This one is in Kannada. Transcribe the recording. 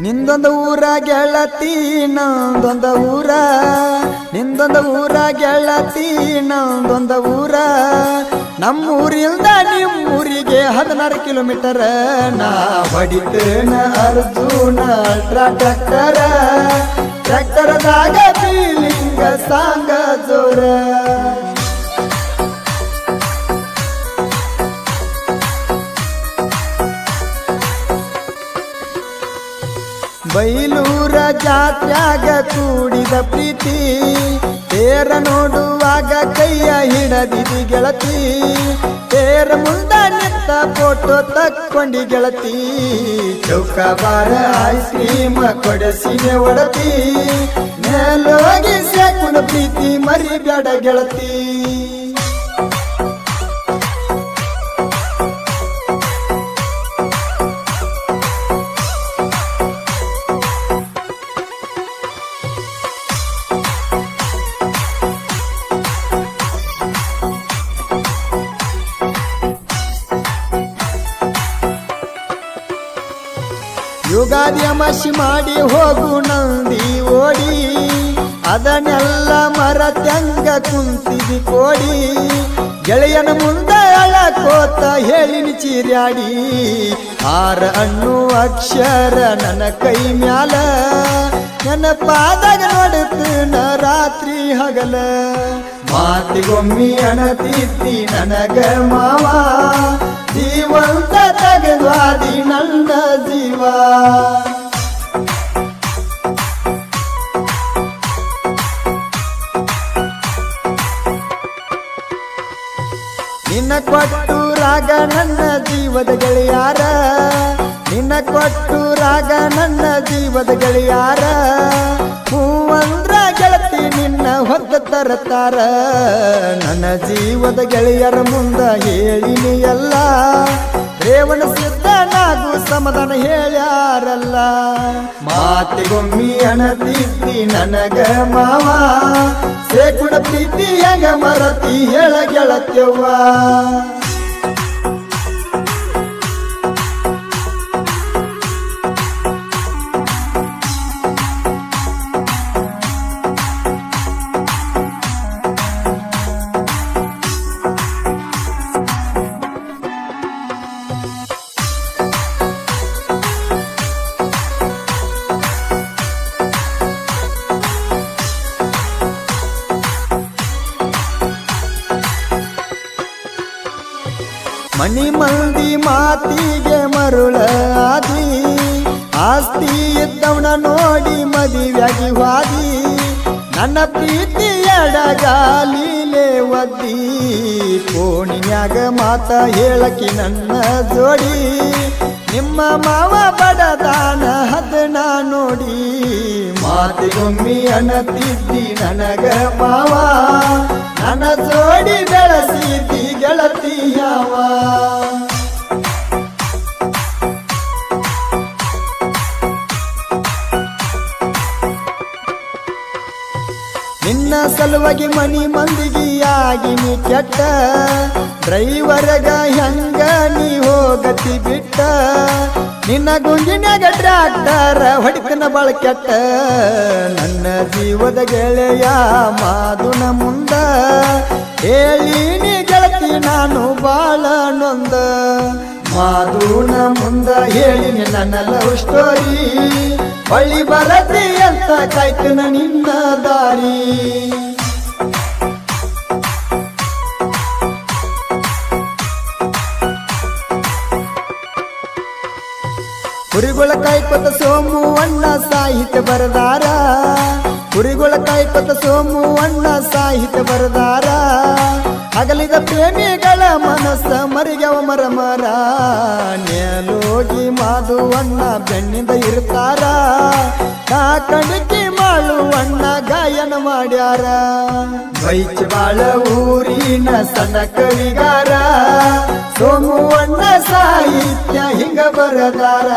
ನಿಂದೊಂದು ಊರ ಗೆಳತಿ ನಂದೊಂದು ಊರ ನಿಂದೊಂದು ಊರ ಗೆಳತಿ ನಂದೊಂದು ಊರ ನಮ್ಮೂರಿಂದ ನಿಮ್ಮೂರಿಗೆ 16 ಕಿಲೋಮೀಟರ್ ನಾ ಹೊಡಿತೇನ ಅರ್ಜುನ ಅಲ್ಟ್ರಾ ಟ್ರ್ಯಾಕ್ಟರ್ದಾಗ ಫೀಲಿಂಗ ಸಾಂಗ ಜೋರ ಬೈಲೂರ ಜಾತ್ರ್ಯಾಗ ಕೂಡಿದ ಪ್ರೀತಿ ತೇರ ನೋಡುವಾಗ ಕೈಯ ಹಿಡದಿದಿ ಗೆಳತಿ ತೇರ ಮುಂದ ನಿಂತ ಫೋಟೋ ತಕ್ಕೊಂಡಿ ಗೆಳತಿ ಚೌಕಾಬಾರ ಐಸ್ ಕ್ರೀಮ್ ಕೊಡಸಿನೆ ಒಡತಿ ಮೇಲೋಗಿ ಸೇಕುಣ ಪ್ರೀತಿ ಮರಿಬೇಡ ಗೆಳತಿ ಯುಗಾದಿ ಅಮಾಸಿ ಮಾಡಿ ಹೋಗು ನಂದಿ ಓಡಿ ಅದನ್ನೆಲ್ಲ ಮರತ್ಯಂಗ ಕುಂತಿದಿ ಕೋಡಿ ಗೆಳೆಯನ ಮುಂದೆ ಅಳಕೋತ ಹೇಳಿನಿ ಚೀರ್ಯಾಡಿ 6 ಅಣ್ಣು ಅಕ್ಷರ ನನ್ನ ಕೈ ಮ್ಯಾಲ ನನ್ನ ಪಾದಾಗ ನೋಡುತ್ತನ ರಾತ್ರಿ ಹಗಲ ಮಾತಿಗೊಮ್ಮಿ ಅಣತಿದ್ದಿ ನನಗ ಮಾವ ಜೀವಂತ ತಗದ್ವಾದಿ ನನ್ನ ಜೀವ ನಿನ್ನ ಕೊಟ್ಟು ರಾಗ ನನ್ನ ಜೀವದ ಗೆಳೆಯಾರ ನಿನ್ನ ಕೊಟ್ಟು ರಾಗ ನನ್ನ ಜೀವದ ಗೆಳೆಯಾರ ಹೂವಂದ್ರ ಗೆಳತಿ ನಿನ್ನ ಹೊತ್ತ ತರತಾರ ನನ್ನ ಜೀವದ ಗೆಳೆಯರ ಮುಂದ ಹೇಳಿನಿ ಎಲ್ಲ ರೇವಣ ಸಿದ್ಧ ನಾಗು ಸಮಾಧಾನ ಹೇಳ್ಯಾರಲ್ಲ ಮಾತಿಗೊಮ್ಮಿ ಅಣತಿದ್ದಿ ನನಗ ಮಾವ ಸೇಕುಣ ಪ್ರೀತಿ ಹೆಂಗ ಮರತಿ ಹೇಳ ಗೆಳತ್ಯವ್ವ ಮನಿ ಮಂದಿ ಮಾತಿಗೆ ಮರುಳ ಆದಿ ಆಸ್ತಿ ಇದ್ದವನ ನೋಡಿ ಮದುವೆಯಾಗಿ ವಾದಿ ನನ್ನ ಪ್ರೀತಿ ಎಡಗಾಲಿಲೆ ಒದ್ದಿ ಫೋನಿನ್ಯಾಗ ಮಾತ ಹೇಳಕಿ ನನ್ನ ಜೋಡಿ ನಿಮ್ಮ ಮಾವ ಬಡದಾನ ಹದನ ನೋಡಿ ಮಾತಿಗೊಮ್ಮಿ ಅಣತಿದ್ದಿ ನನಗ ಮಾವ ನನ್ನ ಜೋಡಿ ಬೆಳೆಸಿದ್ದಿ ಗೆಳತಿ ಯಾವ ನಿನ್ನ ಸಲುವಾಗಿ ಮನಿ ಮಂದಿಗಿಯಾಗಿನಿ ಕೆಟ್ಟ ಡ್ರೈವರ್ಗ ಹೆಂಗ ನೀ ಹೋಗತಿ ಬಿಟ್ಟ ನಿನ್ನ ಗುಂಗಿನ್ಯಾಗ ಟ್ರ್ಯಾಕ್ಟರ್ ಹೊಡಿತನ ಬಾಳ ಕೆಟ್ಟ ನನ್ನ ಜೀವದ ಗೆಳೆಯ ಮಾದುನ ಮುಂದ ಹೇಳಿನಿ ಗೆಳತಿ ನಾನು ಬಾಳ ನೊಂದ ಮಾದುನ ಮುಂದ ಹೇಳಿನಿ ನನ್ನ ಲವ್ ಸ್ಟೋರಿ ಬಳಿ ಬರತಿ ಅಂತ ಕಾಯ್ತನ ನಿನ್ನ ದಾರಿ ಕುರಿಗಳ ಕಾಯ್ಕೊತ ಸೋಮು ಅಣ್ಣ ಸಾಹಿತ್ಯ ಬರದಾರ ಕುರಿಗಳ ಕಾಯ್ಕೊತ ಸೋಮು ಅಣ್ಣ ಸಾಹಿತ್ಯ ಬರದಾರ ಅಗಲಿದ ಪ್ರೇಮಿಗಳ ಮನಸ್ಸ ಮರಿಗವ ಮರ ನೇಲೋಗಿ ಮಾದುವಣ್ಣ ಬೆನ್ನಿಂದ ಇರ್ತಾರ ಕಾಕಣಿಕೆ ಮಾಳುವಣ್ಣ ಗಾಯನ ಮಾಡ್ಯಾರ ಬೈಚ್ ಬಾಳ ಊರಿನ ಸಣ್ಣ ಕವಿಗಾರ ಸೋಮು ಅಣ್ಣ ಸಾಹಿತ್ಯ ಹಿಂಗ ಬರದಾರ